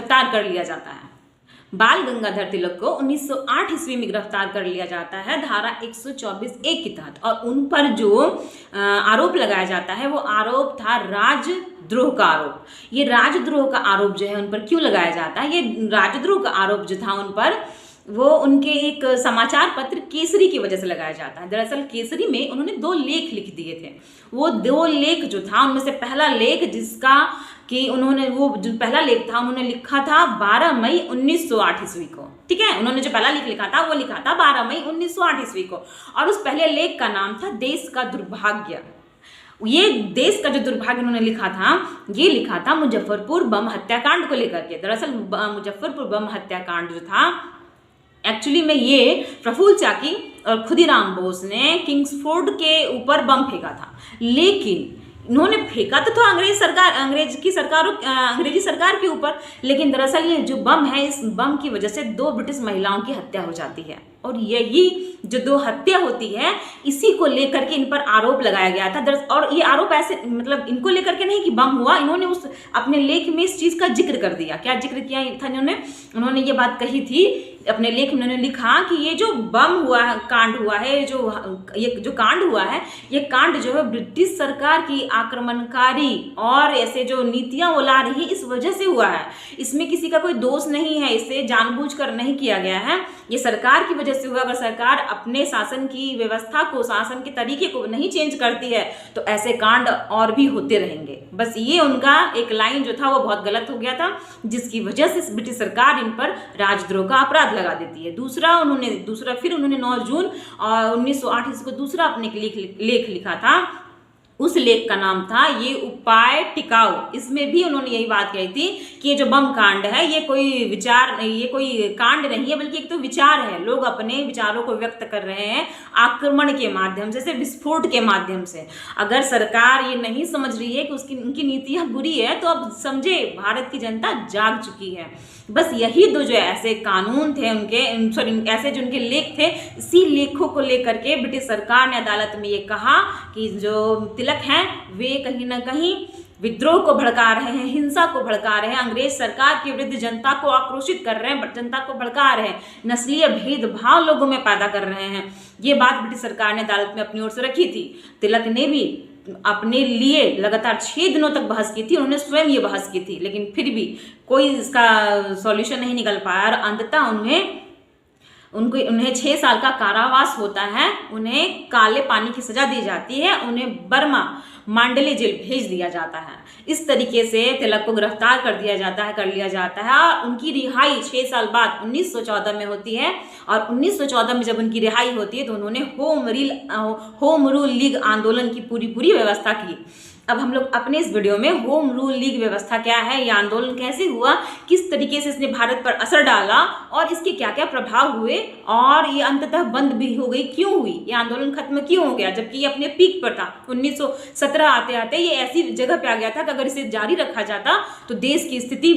गिरफ्तार कर लिया जाता है। बाल गंगाधर तिलक को 1908 ईस्वी में गिरफ्तार कर लिया जाता है धारा 124(1) के तहत, और उन पर जो आरोप लगाया जाता है वो आरोप था राजद्रोह का आरोप। ये राजद्रोह का आरोप जो है उन पर क्यों लगाया जाता है? ये राजद्रोह का आरोप जो था उन पर, वो उनके एक समाचार पत्र केसरी की वजह से लगाया जाता है। दरअसल केसरी में उन्होंने 2 लेख लिख दिए थे। वो 2 लेख जो था उनमें से पहला लेख जिसका कि उन्होंने, वो जो पहला लेख था उन्होंने लिखा था 12 मई 1908 ईस्वी को। ठीक है, उन्होंने जो पहला लेख लिखा था वो लिखा था 12 मई 1908 ईस्वी को, और उस पहले लेख का नाम था देश का दुर्भाग्य। ये देश का जो दुर्भाग्य उन्होंने लिखा था, ये लिखा था मुजफ्फरपुर बम हत्याकांड को लेकर के। दरअसल मुजफ्फरपुर बम हत्याकांड जो था, एक्चुअली में ये प्रफुल्ल चाकी और खुदीराम बोस ने किंग्सफोर्ड के ऊपर बम फेंका था, लेकिन इन्होंने फेंका तो था अंग्रेजी सरकार के ऊपर, लेकिन दरअसल ये जो बम है, इस बम की वजह से 2 ब्रिटिश महिलाओं की हत्या हो जाती है, और यही जो 2 हत्या होती है इसी को लेकर के इन पर आरोप लगाया गया था। और ये आरोप ऐसे, मतलब इनको लेकर के नहीं कि बम हुआ, इन्होंने उस अपने लेख में इस चीज का जिक्र कर दिया। क्या जिक्र किया था उन्होंने ये बात कही थी अपने लेख में, उन्होंने लिखा कि ये जो बम हुआ कांड हुआ है, ये जो कांड हुआ है, ये कांड जो है ब्रिटिश सरकार की आक्रमणकारी और ऐसे जो नीतियां वो ला रही है इस वजह से हुआ है। इसमें किसी का कोई दोष नहीं है, इसे जानबूझकर नहीं किया गया है, ये सरकार की वजह से हुआ। अगर सरकार अपने शासन की व्यवस्था को, शासन के तरीके को नहीं चेंज करती है तो ऐसे कांड और भी होते रहेंगे। बस ये उनका एक लाइन जो था वो बहुत गलत हो गया था, जिसकी वजह से ब्रिटिश सरकार इन पर राजद्रोह का अपराध लगा देती है। फिर उन्होंने 9 जून 1908 ईस्वी को दूसरा अपने लेख लिखा था। उस लेख का नाम था ये उपाय टिकाऊ। इसमें भी उन्होंने यही बात कही थी कि ये जो बम कांड है ये कोई कांड नहीं है, बल्कि एक तो विचार है। लोग अपने विचारों को व्यक्त कर रहे हैं आक्रमण के माध्यम से, विस्फोट के माध्यम से। अगर सरकार ये नहीं समझ रही है कि उनकी नीतियां बुरी है, तो अब समझे भारत की जनता जाग चुकी है। बस यही 2 जो ऐसे कानून थे ऐसे जो उनके लेख थे, इसी लेखों को लेकर के ब्रिटिश सरकार ने अदालत में ये कहा कि जो तिलक हैं वे कहीं ना कहीं विद्रोह को भड़का रहे हैं, हिंसा को भड़का रहे हैं, अंग्रेज सरकार के विरुद्ध जनता को आक्रोशित कर रहे हैं, जनता को भड़का रहे हैं, नस्लीय भेदभाव लोगों में पैदा कर रहे हैं। ये बात ब्रिटिश सरकार ने अदालत में अपनी ओर से रखी थी। तिलक ने भी अपने लिए लगातार 6 दिनों तक बहस की थी, उन्होंने स्वयं ये बहस की थी, लेकिन फिर भी कोई इसका सॉल्यूशन नहीं निकल पाया, और अंततः उन्हें 6 साल का कारावास होता है, उन्हें काले पानी की सजा दी जाती है, उन्हें बर्मा मांडले जेल भेज दिया जाता है। इस तरीके से तिलक को गिरफ्तार कर लिया जाता है और उनकी रिहाई 6 साल बाद 1914 में होती है। और 1914 में जब उनकी रिहाई होती है तो उन्होंने होम रूल लीग आंदोलन की पूरी व्यवस्था की। अब हम लोग अपने इस वीडियो में होम रूल लीग व्यवस्था क्या है, ये आंदोलन कैसे हुआ, किस तरीके से इसने भारत पर असर डाला और इसके क्या क्या प्रभाव हुए, और ये अंततः बंद भी हो गई, क्यों हुई, ये आंदोलन खत्म क्यों हो गया, जबकि ये अपने पीक पर था। 1917 आते आते ये ऐसी जगह पे आ गया था कि अगर इसे जारी रखा जाता तो देश की स्थिति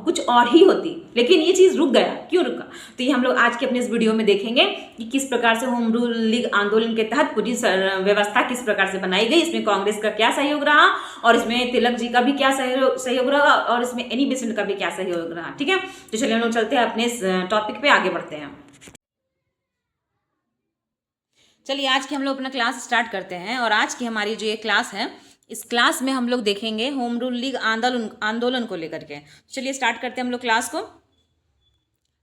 कुछ और ही होती, लेकिन ये चीज़ रुक गया। क्यों रुका, तो ये हम लोग आज के अपने इस वीडियो में देखेंगे कि किस प्रकार से होम रूल लीग आंदोलन के तहत पूरी व्यवस्था किस प्रकार से बनाई गई, इसमें कांग्रेस का क्या सहयोग रहा और इसमें तिलक जी का भी क्या सहयोग रहा और इसमें एनी बेसेंट का भी क्या सहयोग रहा। ठीक है, तो चलिए हम लोग चलते हैं अपने इस टॉपिक पे आगे बढ़ते हैं। चलिए आज की हम लोग अपना क्लास स्टार्ट करते हैं, और आज की हमारी जो ये क्लास है, इस क्लास में हम लोग देखेंगे होम रूल लीग आंदोलन को लेकर के। चलिए स्टार्ट करते हैं हम लोग क्लास को।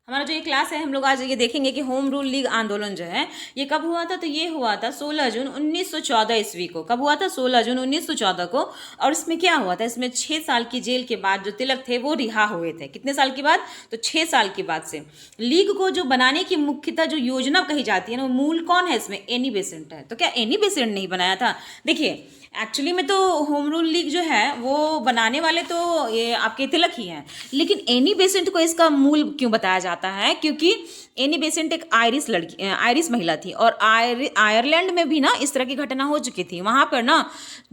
हमारा जो ये क्लास है, हम लोग आज ये देखेंगे कि होम रूल लीग आंदोलन जो है ये कब हुआ था, तो ये हुआ था 16 जून 1914 ईस्वी को। कब हुआ था, 16 जून 1914 को। और इसमें क्या हुआ था, इसमें 6 साल की जेल के बाद जो तिलक थे वो रिहा हुए थे। कितने साल के बाद, तो 6 साल के बाद से। लीग को जो बनाने की मुख्यतः जो योजना कही जाती है ना, वो मूल कौन है इसमें, एनी बेसेंट है। तो क्या एनी बेसेंट नहीं बनाया था, देखिए एक्चुअली में तो होम रूल लीग जो है वो बनाने वाले तो ये आपके तिलक ही हैं, लेकिन एनी बेसेंट को इसका मूल क्यों बताया जाता है, क्योंकि एनी बेसेंट एक आयरिश महिला थी, और आयरलैंड में भी ना इस तरह की घटना हो चुकी थी। वहाँ पर ना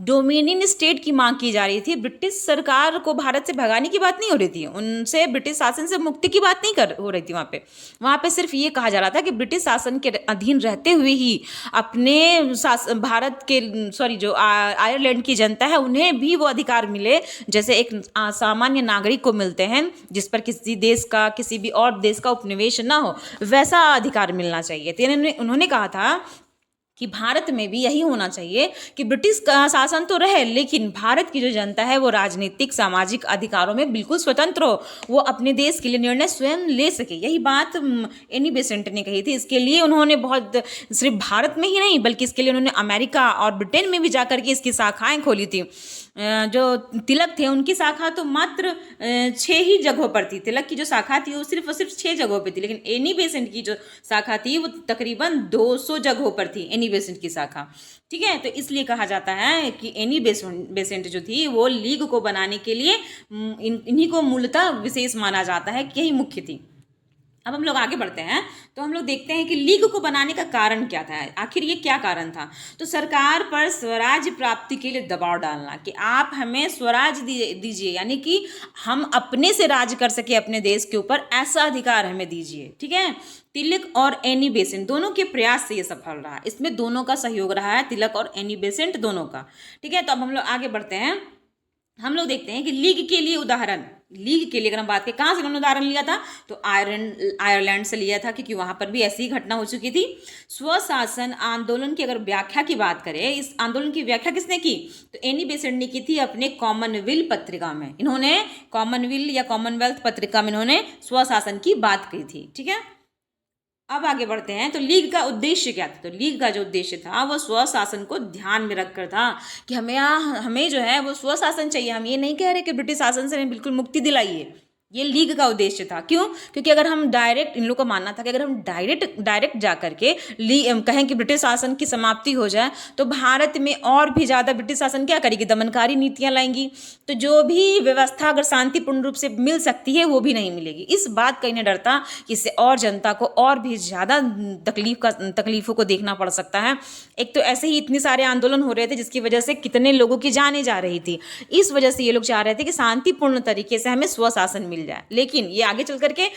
डोमिनियन स्टेट की मांग की जा रही थी। ब्रिटिश सरकार को भारत से भगाने की बात नहीं हो रही थी, उनसे ब्रिटिश शासन से मुक्ति की बात नहीं हो रही थी। वहाँ पे सिर्फ ये कहा जा रहा था कि ब्रिटिश शासन के अधीन रहते हुए ही अपने भारत के जो आयरलैंड की जनता है उन्हें भी वो अधिकार मिले जैसे एक सामान्य नागरिक को मिलते हैं, जिस पर किसी देश का किसी भी और देश का उपनिवेश ना हो, वैसा अधिकार मिलना चाहिए। तो उन्होंने कहा था कि भारत में भी यही होना चाहिए कि ब्रिटिश का शासन तो रहे, लेकिन भारत की जो जनता है वो राजनीतिक सामाजिक अधिकारों में बिल्कुल स्वतंत्र हो, वो अपने देश के लिए निर्णय स्वयं ले सके। यही बात एनी बेसेंट ने कही थी। इसके लिए उन्होंने बहुत सिर्फ भारत में ही नहीं बल्कि इसके लिए उन्होंने अमेरिका और ब्रिटेन में भी जाकर के इसकी शाखाएं खोली थी। जो तिलक थे उनकी शाखा तो मात्र 6 ही जगहों पर थी। तिलक की जो शाखा थी वो सिर्फ और सिर्फ 6 जगहों पर थी, लेकिन एनी बेसेंट की जो शाखा थी वो तकरीबन 200 जगहों पर थी, एनी बेसेंट की शाखा। ठीक है, तो इसलिए कहा जाता है कि एनी बेसेंट जो थी वो लीग को बनाने के लिए इन्हीं को मूलतः विशेष माना जाता है कि यही मुख्य थी। अब हम लोग आगे बढ़ते हैं तो हम लोग देखते हैं कि लीग को बनाने का कारण क्या था, आखिर ये क्या कारण था। तो सरकार पर स्वराज्य प्राप्ति के लिए दबाव डालना कि आप हमें स्वराज दीजिए, यानी कि हम अपने से राज कर सके अपने देश के ऊपर, ऐसा अधिकार हमें दीजिए। ठीक है, तिलक और एनी बेसेंट दोनों के प्रयास से ये सफल रहा, इसमें दोनों का सहयोग रहा है, तिलक और एनी बेसेंट दोनों का। ठीक है, तो अब हम लोग आगे बढ़ते हैं। हम लोग देखते हैं कि लीग के लिए उदाहरण, लीग के लिए अगर हम बात करें कहाँ से उन्होंने उदाहरण लिया था तो आयरलैंड से लिया था, क्योंकि वहाँ पर भी ऐसी ही घटना हो चुकी थी। स्वशासन आंदोलन की अगर व्याख्या की बात करें, इस आंदोलन की व्याख्या किसने की तो एनी बेसेंट ने की थी अपने कॉमनवेल्थ पत्रिका में। इन्होंने कॉमनवेल्थ या कॉमनवेल्थ पत्रिका में इन्होंने स्वशासन की बात की थी। ठीक है, अब आगे बढ़ते हैं। तो लीग का उद्देश्य क्या था, तो लीग का जो उद्देश्य था वो स्वशासन को ध्यान में रखकर था कि हमें जो है वो स्वशासन चाहिए। हम ये नहीं कह रहे कि ब्रिटिश शासन से हमें बिल्कुल मुक्ति दिलाइए, ये लीग का उद्देश्य था। क्यों, क्योंकि अगर हम डायरेक्ट, इन लोगों का मानना था कि अगर हम डायरेक्ट जा करके कहें कि ब्रिटिश शासन की समाप्ति हो जाए तो भारत में और भी ज़्यादा ब्रिटिश शासन क्या करेगी, दमनकारी नीतियां लाएंगी, तो जो भी व्यवस्था अगर शांतिपूर्ण रूप से मिल सकती है वो भी नहीं मिलेगी। इस बात का इन्हें डर था कि इससे और जनता को और भी ज़्यादा तकलीफों को देखना पड़ सकता है। एक तो ऐसे ही इतने सारे आंदोलन हो रहे थे जिसकी वजह से कितने लोगों की जानें जा रही थी। इस वजह से ये लोग चाह रहे थे कि शांतिपूर्ण तरीके से हमें स्वशासन मिल जाए। लेकिन ये आगे चल करके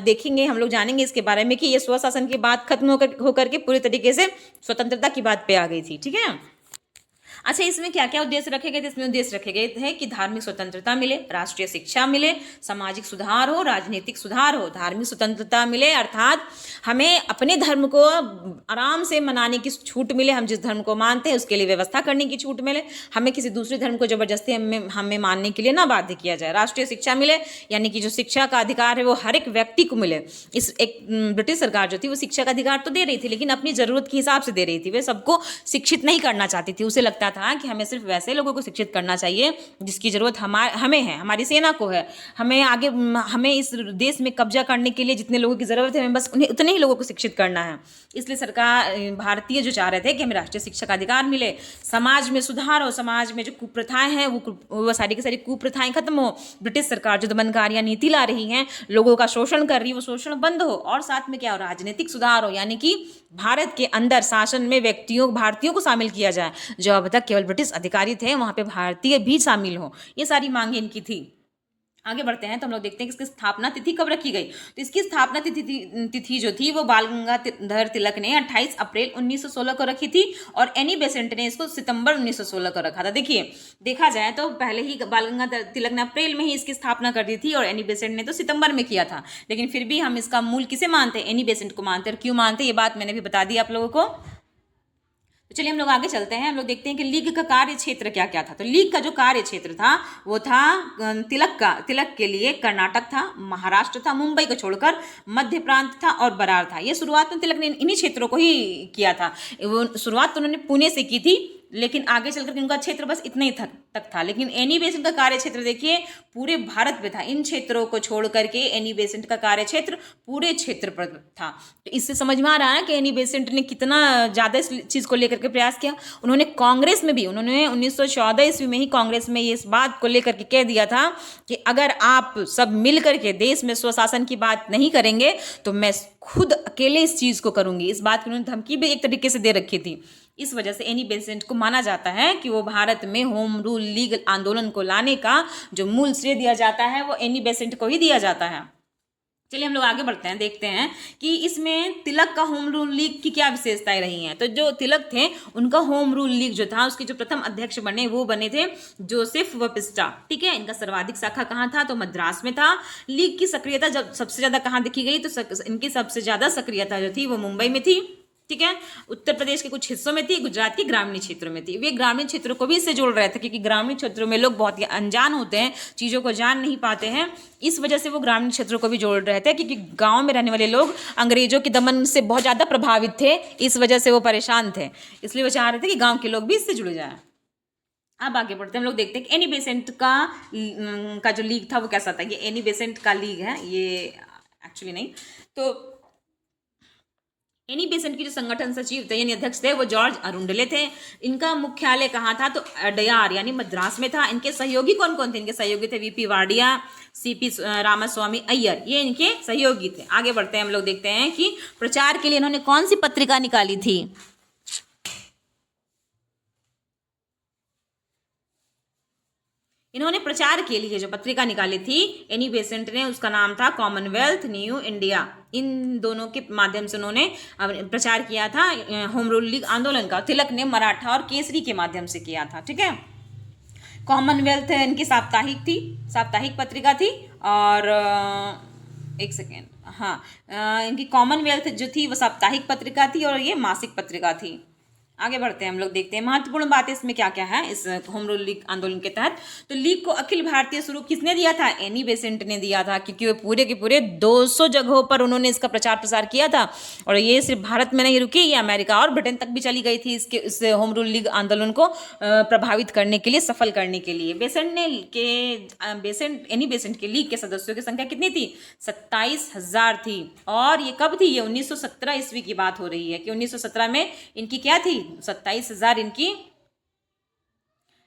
देखेंगे, हम लोग जानेंगे इसके बारे में कि ये स्वशासन की बात खत्म होकर के पूरी तरीके से स्वतंत्रता की बात पे आ गई थी। ठीक है, अच्छा इसमें क्या क्या उद्देश्य रखे गए थे, इसमें उद्देश्य रखे गए थे कि धार्मिक स्वतंत्रता मिले, राष्ट्रीय शिक्षा मिले, सामाजिक सुधार हो, राजनीतिक सुधार हो। धार्मिक स्वतंत्रता मिले अर्थात हमें अपने धर्म को आराम से मनाने की छूट मिले, हम जिस धर्म को मानते हैं उसके लिए व्यवस्था करने की छूट मिले, हमें किसी दूसरे धर्म को जबरदस्ती हमें मानने के लिए ना बाध्य किया जाए। राष्ट्रीय शिक्षा मिले, यानी कि जो शिक्षा का अधिकार है वो हर एक व्यक्ति को मिले। इस एक ब्रिटिश सरकार जो थी वो शिक्षा का अधिकार तो दे रही थी लेकिन अपनी ज़रूरत के हिसाब से दे रही थी, वे सबको शिक्षित नहीं करना चाहती थी। उसे लगता था कि हमें सिर्फ वैसे लोगों को शिक्षित करना चाहिए जिसकी ज़रूरत हमें है, हमारी सेना को है, हमें इस देश में कब्जा करने के लिए जितने लोगों की ज़रूरत है हमें बस उन्हें उतने ही लोगों को शिक्षित करना है। इसलिए सरकार भारतीय जो चाह रहे थे कि हमें राष्ट्रीय शिक्षा का अधिकार मिले, समाज में सुधार हो, समाज में जो कुप्रथाएं हैं वो सारी की सारी कुप्रथाएं खत्म हो, ब्रिटिश सरकार जो दमनकारियां नीति ला रही हैं, लोगों का शोषण कर रही है वो शोषण बंद हो, और साथ में क्या हो, राजनीतिक सुधार हो, यानी कि भारत के अंदर शासन में भारतीयों को शामिल किया जाए। जो अब तक केवल ब्रिटिश अधिकारी थे वहाँ पे भारतीय भी शामिल हो, ये सारी मांगे इनकी थी। आगे बढ़ते हैं तो हम लोग देखते हैं कि इसकी स्थापना तिथि कब रखी गई। तो इसकी स्थापना तिथि जो थी वो बाल गंगाधर तिलक ने 28 अप्रैल 1916 को रखी थी और एनी बेसेंट ने इसको सितंबर 1916 को रखा था। देखिए, देखा जाए तो पहले ही बाल गंगाधर तिलक ने अप्रैल में ही इसकी स्थापना कर दी थी और एनी बेसेंट ने तो सितंबर में किया था, लेकिन फिर भी हम इसका मूल किसे मानते हैं, एनी बेसेंट को मानते हैं। और क्यों मानते हैं ये बात मैंने भी बता दी आप लोगों को। तो चलिए हम लोग आगे चलते हैं, हम लोग देखते हैं कि लीग का कार्य क्षेत्र क्या क्या था। तो लीग का जो कार्य क्षेत्र था वो था तिलक के लिए कर्नाटक था, महाराष्ट्र था, मुंबई को छोड़कर मध्य प्रांत था और बरार था। ये शुरुआत में तिलक ने इन्हीं क्षेत्रों को ही किया था। वो शुरुआत तो उन्होंने पुणे से की थी लेकिन आगे चलकर उनका क्षेत्र बस इतना ही तक था। लेकिन एनी बेसेंट का कार्य क्षेत्र देखिए पूरे भारत में था। इन क्षेत्रों को छोड़ करके एनी बेसेंट का कार्य क्षेत्र पूरे क्षेत्र पर था। तो इससे समझ में आ रहा है ना कि एनी बेसेंट ने कितना ज़्यादा इस चीज़ को लेकर के प्रयास किया। उन्होंने कांग्रेस में भी, उन्होंने 1914 ईस्वी में ही कांग्रेस में ये इस बात को लेकर के कह दिया था कि अगर आप सब मिल करके देश में स्वशासन की बात नहीं करेंगे तो मैं खुद अकेले इस चीज़ को करूँगी। इस बात की उन्होंने धमकी भी एक तरीके से दे रखी थी। इस वजह से एनी बेसेंट को माना जाता है कि वो भारत में होम रूल लीग आंदोलन को लाने का जो मूल श्रेय दिया जाता है वो एनी बेसेंट को ही दिया जाता है। चलिए हम लोग आगे बढ़ते हैं, देखते हैं कि इसमें तिलक का होम रूल लीग की क्या विशेषताएं रही हैं। तो जो तिलक थे उनका होम रूल लीग जो था, उसके जो प्रथम अध्यक्ष बने वो बने थे जोसेफ वपिस्टा। ठीक है, इनका सर्वाधिक शाखा कहाँ था, तो मद्रास में था। लीग की सक्रियता जब सबसे ज्यादा कहाँ देखी गई, तो इनकी सबसे ज्यादा सक्रियता जो थी वो मुंबई में थी। ठीक है, उत्तर प्रदेश के कुछ हिस्सों में थी, गुजरात के ग्रामीण क्षेत्रों में थी। वे ग्रामीण क्षेत्रों को भी इससे जोड़ रहे थे, क्योंकि ग्रामीण क्षेत्रों में लोग बहुत ही अनजान होते हैं, चीज़ों को जान नहीं पाते हैं। इस वजह से वो ग्रामीण क्षेत्रों को भी जोड़ रहे थे, क्योंकि गांव में रहने वाले लोग अंग्रेजों के दमन से बहुत ज़्यादा प्रभावित थे, इस वजह से वो परेशान थे। इसलिए वो चाह रहे थे कि गाँव के लोग भी इससे जुड़ जाए। अब आगे बढ़ते हैं, हम लोग देखते हैं कि एनी बेसेंट का जो लीग था वो कैसा था। ये एनी बेसेंट का लीग है, ये एक्चुअली नहीं। तो एनी बेसेंट की जो संगठन सचिव थे यानी अध्यक्ष थे वो जॉर्ज अरुंडले थे। इनका मुख्यालय कहाँ था, तो अडयार यानी मद्रास में था। इनके सहयोगी कौन कौन थे, इनके सहयोगी थे वीपी वाडिया, सीपी रामास्वामी अय्यर, ये इनके सहयोगी थे। आगे बढ़ते हैं, हम लोग देखते हैं कि प्रचार के लिए इन्होंने कौन सी पत्रिका निकाली थी। इन्होंने प्रचार के लिए जो पत्रिका निकाली थी एनी बेसेंट ने, उसका नाम था कॉमनवेल्थ न्यू इंडिया। इन दोनों के माध्यम से उन्होंने प्रचार किया था होम रूल लीग आंदोलन का। तिलक ने मराठा और केसरी के माध्यम से किया था। ठीक है, कॉमनवेल्थ इनकी साप्ताहिक थी, साप्ताहिक पत्रिका थी। और एक सेकेंड, हाँ, इनकी कॉमनवेल्थ जो थी वो साप्ताहिक पत्रिका थी और ये मासिक पत्रिका थी। आगे बढ़ते हैं, हम लोग देखते हैं महत्वपूर्ण बातें इसमें क्या क्या है इस होम रूल लीग आंदोलन के तहत। तो लीग को अखिल भारतीय स्वरूप किसने दिया था, एनी बेसेंट ने दिया था, क्योंकि वो पूरे के पूरे 200 जगहों पर उन्होंने इसका प्रचार प्रसार किया था। और ये सिर्फ भारत में नहीं रुकी, ये अमेरिका और ब्रिटेन तक भी चली गई थी इस होम रूल लीग आंदोलन को प्रभावित करने के लिए, सफल करने के लिए। एनी बेसेंट के लीग के सदस्यों की संख्या कितनी थी, 27,000 थी। और ये कब थी, ये 1917 ईस्वी की बात हो रही है कि 1917 में इनकी क्या थी, 27,000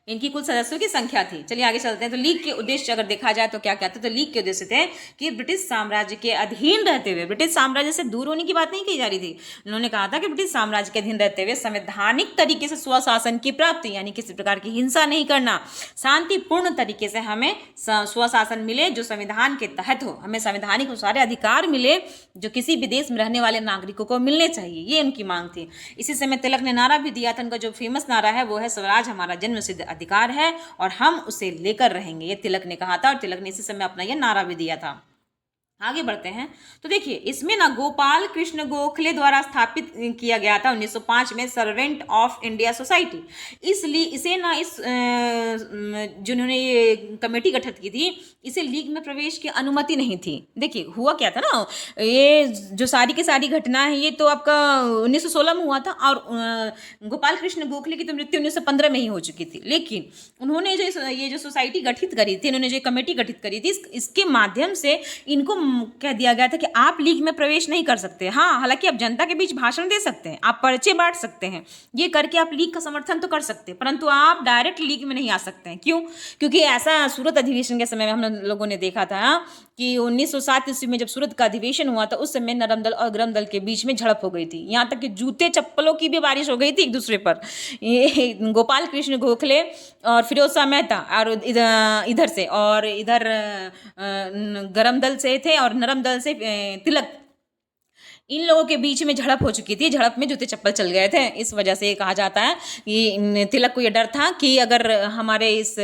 इनकी कुल सदस्यों की संख्या थी। चलिए आगे चलते हैं। तो लीग के उद्देश्य अगर देखा जाए तो क्या क्या थे, तो लीग के उद्देश्य थे कि ब्रिटिश साम्राज्य के अधीन रहते हुए, ब्रिटिश साम्राज्य से दूर होने की बात नहीं कही जा रही थी। उन्होंने कहा था कि ब्रिटिश साम्राज्य के अधीन रहते हुए संवैधानिक तरीके से स्वशासन की प्राप्ति, यानी किसी प्रकार की हिंसा नहीं करना, शांतिपूर्ण तरीके से हमें स्वशासन मिले जो संविधान के तहत हो, हमें संवैधानिक सारे अधिकार मिले जो किसी भी देश में रहने वाले नागरिकों को मिलने चाहिए, ये उनकी मांग थी। इसी समय तिलक ने नारा भी दिया था, उनका जो फेमस नारा है वो है स्वराज हमारा जन्म सिद्ध अधिकार है और हम उसे लेकर रहेंगे, ये तिलक ने कहा था। और तिलक ने इसी समय अपना यह नारा भी दिया था। आगे बढ़ते हैं, तो देखिए इसमें ना गोपाल कृष्ण गोखले द्वारा स्थापित किया गया था 1905 में सर्वेंट ऑफ इंडिया सोसाइटी। इसलिए इसे ना जिन्होंने ये कमेटी गठित की थी, इसे लीग में प्रवेश की अनुमति नहीं थी। देखिए हुआ क्या था ना, ये जो सारी की सारी घटना है ये तो आपका 1916 में हुआ था और गोपाल कृष्ण गोखले की तो मृत्यु 1915 में ही हो चुकी थी। लेकिन उन्होंने ये जो सोसाइटी गठित करी थी, इन्होंने जो कमेटी गठित करी थी, इसके माध्यम से इनको कह दिया गया था कि आप लीग में प्रवेश नहीं कर सकते। हाँ, हालांकि आप जनता के बीच भाषण दे सकते हैं, आप पर्चे बांट सकते हैं, ये करके आप लीग का समर्थन तो कर सकते हैं, परंतु आप डायरेक्ट लीग में नहीं आ सकते हैं। क्यों? क्योंकि ऐसा सूरत अधिवेशन के समय में हम लोगों ने देखा था कि 1907 ईस्वी में जब सूरत का अधिवेशन हुआ था, उस समय नरम दल और गरम दल के बीच में झड़प हो गई थी, यहाँ तक कि जूते चप्पलों की भी बारिश हो गई थी एक दूसरे पर। ये गोपाल कृष्ण गोखले और फिरोज शाह मेहता और इधर से, और इधर गरम दल से थे और नरम दल से तिलक, इन लोगों के बीच में झड़प हो चुकी थी। झड़प में जूते चप्पल चल गए थे। इस वजह से कहा जाता है कि तिलक को ये डर था कि अगर हमारे इस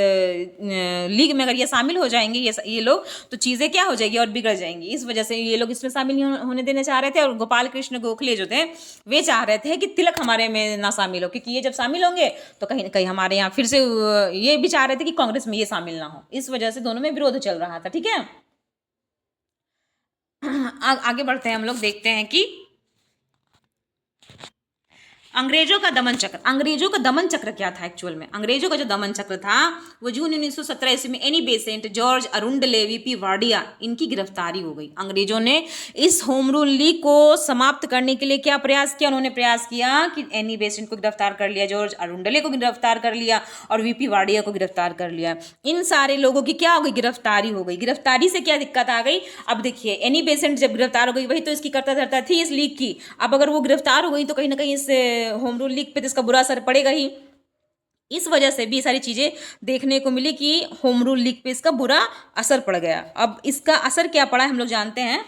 लीग में अगर ये शामिल हो जाएंगे ये लोग, तो चीज़ें क्या हो जाएगी और बिगड़ जाएंगी। इस वजह से ये लोग इसमें शामिल नहीं होने देने चाह रहे थे। और गोपाल कृष्ण गोखले जो थे वे चाह रहे थे कि तिलक हमारे में ना शामिल हो, क्योंकि ये जब शामिल होंगे तो कहीं ना कहीं हमारे यहाँ फिर से ये भी चाह रहे थे कि कांग्रेस में ये शामिल ना हो। इस वजह से दोनों में विरोध चल रहा था। ठीक है, आगे बढ़ते हैं, हम लोग देखते हैं कि अंग्रेजों का दमन चक्र। अंग्रेजों का दमन चक्र क्या था एक्चुअल में? अंग्रेजों का जो दमन चक्र था वो जून 1917 ईस्वी में Annie Besant, George Arundale, VP Wadia, इनकी गिरफ्तारी हो गई। अंग्रेजों ने इस होम रूल लीग को समाप्त करने के लिए क्या प्रयास किया? उन्होंने प्रयास किया कि एनी बेसेंट को गिरफ्तार कर लिया, जॉर्ज अरुंडले को गिरफ्तार कर लिया और वीपी वाडिया को गिरफ्तार कर लिया। इन सारे लोगों की क्या हो गई? गिरफ्तारी हो गई। गिरफ्तारी से क्या दिक्कत आ गई? अब देखिए एनी बेसेंट जब गिरफ्तार हो गई, वही तो इसकी कर्ता धर्ता थी इस लीग की। अब अगर वो गिरफ्तार हो गई तो कहीं ना कहीं इस होम रूल लीग पे तो इसका बुरा असर पड़ेगा ही। इस वजह से भी सारी चीजें देखने को मिली कि होम रूल लीग पे इसका बुरा असर पड़ गया। अब इसका असर क्या पड़ा है हम लोग जानते हैं।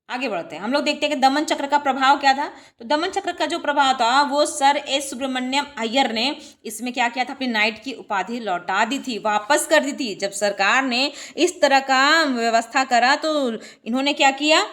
आगे बढ़ते हैं, हम लोग देखते हैं कि दमन चक्र का प्रभाव क्या था। तो दमन चक्र का जो प्रभाव था वो सर एस सुब्रमण्यम अय्यर ने इसमें क्या किया था, अपनी नाइट की उपाधि लौटा दी थी, वापस कर दी थी। जब सरकार ने इस तरह का व्यवस्था करा तो इन्होंने क्या किया,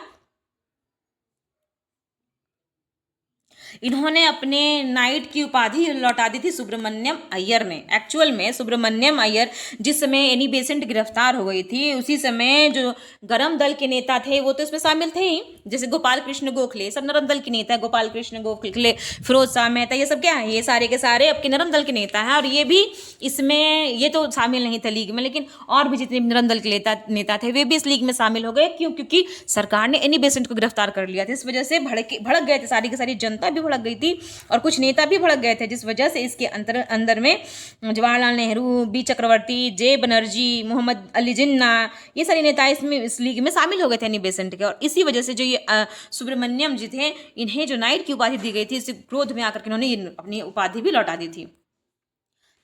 इन्होंने अपने नाइट की उपाधि लौटा दी थी सुब्रमण्यम अय्यर ने। एक्चुअल में सुब्रमण्यम अय्यर जिस समय एनी बेसेंट गिरफ्तार हो गई थी उसी समय जो गरम दल के नेता थे वो तो इसमें शामिल थे ही, जैसे गोपाल कृष्ण गोखले, सब नरम दल के नेता है। गोपाल कृष्ण गोखले, फिरोज शाह मेहता, ये सब क्या है, ये सारे के सारे आपके नरम दल के नेता हैं। और ये भी इसमें, ये तो शामिल नहीं थे लीग में, लेकिन और भी जितने नरम दल के नेता थे वे भी इस लीग में शामिल हो गए। क्यों? क्योंकि सरकार ने एनी बेसेंट को गिरफ्तार कर लिया था। इस वजह से भड़क गए थे, सारी की सारी जनता भी भड़क गई थी और कुछ नेता भी भड़क गए थे, जिस वजह से इसके अंदर में जवाहरलाल नेहरू, बी चक्रवर्ती, जे बनर्जी, मोहम्मद अली जिन्ना, ये सारे नेता इसमें इस लीग में शामिल हो गए थे एनी बेसेंट के। और इसी वजह से जो ये सुब्रमण्यम जी थे, इन्हें जो नाइट की उपाधि दी गई थी, इस क्रोध में आकर के इन्होंने अपनी उपाधि भी लौटा दी थी।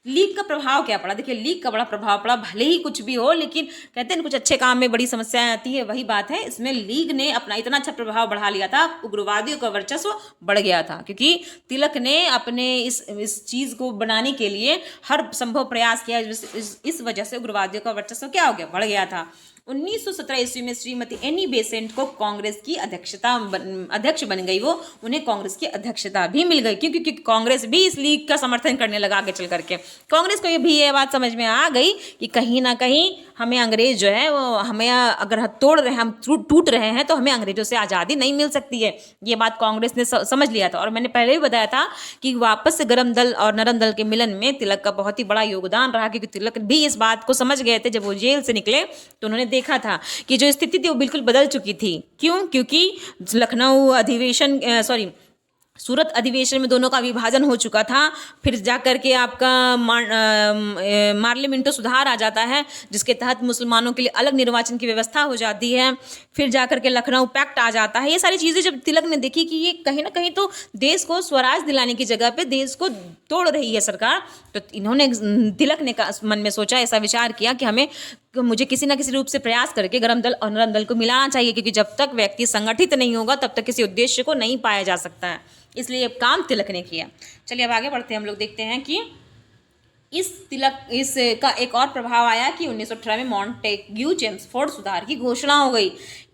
लीग का प्रभाव क्या पड़ा? देखिए, लीग का बड़ा प्रभाव पड़ा, भले ही कुछ भी हो, लेकिन कहते हैं कुछ अच्छे काम में बड़ी समस्याएं आती है, वही बात है। इसमें लीग ने अपना इतना अच्छा प्रभाव बढ़ा लिया था, उग्रवादियों का वर्चस्व बढ़ गया था, क्योंकि तिलक ने अपने इस चीज़ को बनाने के लिए हर संभव प्रयास किया। इस वजह से उग्रवादियों का वर्चस्व क्या हो गया, बढ़ गया था। 1917 ईस्वी में श्रीमती एनी बेसेंट को कांग्रेस की अध्यक्ष बन गई वो, उन्हें कांग्रेस की अध्यक्षता भी मिल गई। क्योंकि कांग्रेस भी इस लीग का समर्थन करने लगा आगे चल करके। कांग्रेस को भी ये बात समझ में आ गई कि कहीं ना कहीं हमें अंग्रेज जो है वो हमें अगर तोड़ रहे हैं, हम टूट रहे हैं, तो हमें अंग्रेजों से आज़ादी नहीं मिल सकती है। ये बात कांग्रेस ने समझ लिया था। और मैंने पहले भी बताया था कि वापस से गरम दल और नरम दल के मिलन में तिलक का बहुत ही बड़ा योगदान रहा, क्योंकि तिलक भी इस बात को समझ गए थे। जब वो जेल से निकले तो उन्होंने देखा था कि जो स्थिति थी वो बिल्कुल बदल चुकी थी। क्यों? क्योंकि लखनऊ अधिवेशन, सूरत अधिवेशन में दोनों का विभाजन हो चुका था। फिर जाकर के आपका पार्लियामेंटो सुधार आ जाता है, जिसके तहत मुसलमानों के लिए अलग निर्वाचन की व्यवस्था हो जाती है। फिर जाकर के लखनऊ पैक्ट आ जाता है। ये सारी चीज़ें जब तिलक ने देखी कि ये कहीं ना कहीं तो देश को स्वराज दिलाने की जगह पे देश को तोड़ रही है सरकार, तो इन्होंने, तिलक ने मन में सोचा, ऐसा विचार किया कि मुझे किसी ना किसी रूप से प्रयास करके गरम दल और नरम दल को मिलाना चाहिए, क्योंकि जब तक व्यक्ति संगठित नहीं होगा तब तक किसी उद्देश्य को नहीं पाया जा सकता है। इसलिए काम तिलक ने किया। चलिए अब आगे बढ़ते हैं, हम लोग देखते हैं कि इसका एक और प्रभाव आया कि 1918 में मॉन्टेग्यू चेम्सफोर्ड सुधार की घोषणा हो गई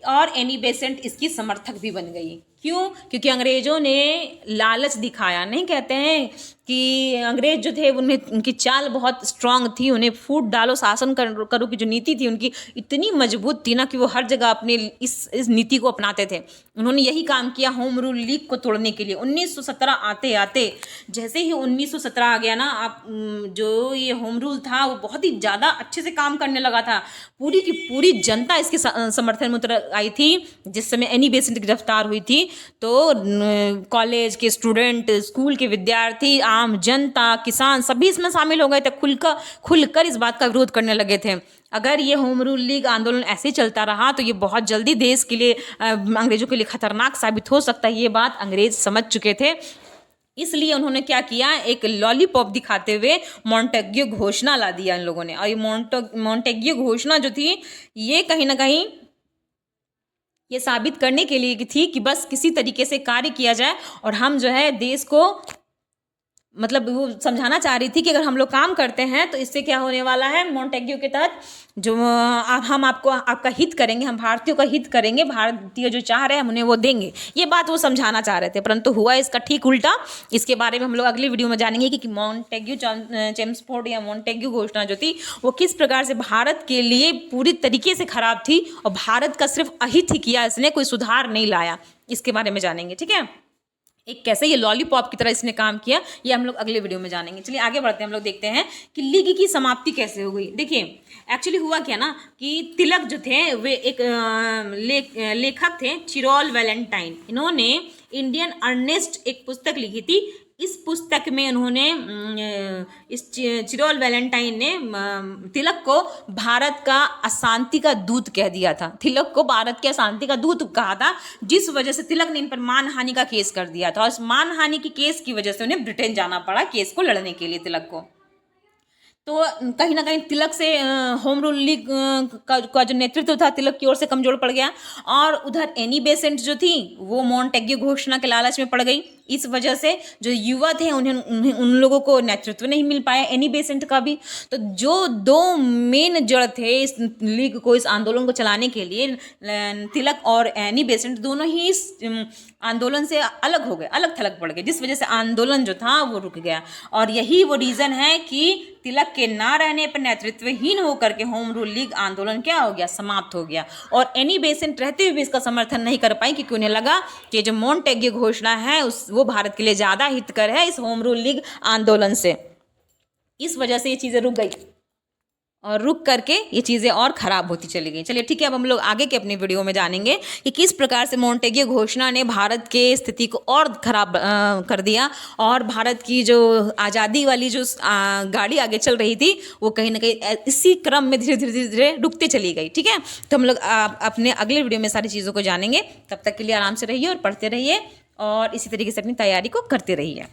और एनी बेसेंट इसकी समर्थक भी बन गई। क्यों? क्योंकि अंग्रेजों ने लालच दिखाया। नहीं कहते हैं कि अंग्रेज जो थे उनकी चाल बहुत स्ट्रांग थी, उन्हें फूट डालो शासन करो की जो नीति थी उनकी इतनी मजबूत थी ना कि वो हर जगह अपने इस नीति को अपनाते थे। उन्होंने यही काम किया होम रूल लीग को तोड़ने के लिए। 1917 आते आते जैसे ही 1917 आ गया ना, आप जो ये होम रूल था वो बहुत ही ज़्यादा अच्छे से काम करने लगा था। पूरी की पूरी जनता इसके समर्थन में उतर आई थी। जिस समय एनी बेसेंट गिरफ्तार हुई थी तो कॉलेज के स्टूडेंट, स्कूल के विद्यार्थी, आम जनता, किसान सभी इसमें शामिल हो गए थे। खुलकर इस बात का विरोध करने लगे थे। अगर ये होम रूल लीग आंदोलन ऐसे चलता रहा तो ये बहुत जल्दी देश के लिए, अंग्रेजों के लिए खतरनाक साबित हो सकता है। ये बात अंग्रेज समझ चुके थे। इसलिए उन्होंने क्या किया, एक लॉलीपॉप दिखाते हुए मॉन्टेग्यू घोषणा ला दिया इन लोगों ने। और ये मॉन्टेग्यू घोषणा जो थी ये कहीं ना कहीं ये साबित करने के लिए थी कि बस किसी तरीके से कार्य किया जाए और हम जो है देश को, मतलब वो समझाना चाह रही थी कि अगर हम लोग काम करते हैं तो इससे क्या होने वाला है। मॉन्टेग्यू के तहत जो हम आपका हित करेंगे, हम भारतीयों का हित करेंगे, भारतीय जो चाह रहे हैं हम उन्हें वो देंगे। ये बात वो समझाना चाह रहे थे, परंतु हुआ इसका ठीक उल्टा। इसके बारे में हम लोग अगली वीडियो में जानेंगे कि मॉन्टेग्यू चेम्सफोर्ड या मॉन्टेग्यू घोषणा जो थी वो किस प्रकार से भारत के लिए पूरी तरीके से खराब थी और भारत का सिर्फ अहित ही किया, इसने कोई सुधार नहीं लाया। इसके बारे में जानेंगे, ठीक है। एक कैसे ये लॉलीपॉप की तरह इसने काम किया, ये हम लोग अगले वीडियो में जानेंगे। चलिए आगे बढ़ते हैं, हम लोग देखते हैं कि लीग की समाप्ति कैसे हो गई। देखिए एक्चुअली हुआ क्या ना कि तिलक जो थे वे एक लेखक थे, चिरोल वैलेंटाइन। इन्होंने इंडियन अर्नेस्ट एक पुस्तक लिखी थी। इस पुस्तक में उन्होंने, इस चिरोल वैलेंटाइन ने तिलक को भारत का अशांति का दूत कह दिया था। तिलक को भारत के अशांति का दूत कहा था, जिस वजह से तिलक ने इन पर मानहानि का केस कर दिया था। और इस मानहानि की केस की वजह से उन्हें ब्रिटेन जाना पड़ा केस को लड़ने के लिए तिलक को। तो कहीं ना कहीं तिलक से होम रूल लीग का जो नेतृत्व था तिलक की ओर से कमजोर पड़ गया। और उधर एनी बेसेंट जो थी वो मॉन्टेग्यू घोषणा के लालच में पड़ गई। इस वजह से जो युवा थे उन्हें उन लोगों को नेतृत्व नहीं मिल पाया एनी बेसेंट का भी। तो जो दो मेन जड़ थे इस लीग को, इस आंदोलन को चलाने के लिए, तिलक और एनी बेसेंट दोनों ही इस आंदोलन से अलग हो गए, अलग थलग पड़ गए, जिस वजह से आंदोलन जो था वो रुक गया। और यही वो रीज़न है कि तिलक के ना रहने पर नेतृत्वहीन होकर के होम रूल लीग आंदोलन क्या हो गया, समाप्त हो गया। और एनी बेसेंट रहते हुए भी इसका समर्थन नहीं कर पाई, क्योंकि उन्हें लगा कि जो मॉन्टेग्यू घोषणा है वो भारत के लिए ज़्यादा हितकर है इस होम रूल लीग आंदोलन से। इस वजह से ये चीज़ें रुक गई और रुक करके ये चीज़ें और ख़राब होती चली गई। चलिए ठीक है, अब हम लोग आगे के अपनी वीडियो में जानेंगे कि किस प्रकार से मॉन्टेग्यू घोषणा ने भारत के स्थिति को और ख़राब कर दिया और भारत की जो आज़ादी वाली जो गाड़ी आगे चल रही थी वो कहीं ना कहीं इसी क्रम में धीरे धीरे धीरे धीरे रुकते चली गई। ठीक है, तो हम लोग अपने अगले वीडियो में सारी चीज़ों को जानेंगे। तब तक के लिए आराम से रहिए और पढ़ते रहिए और इसी तरीके से अपनी तैयारी को करते रहिए।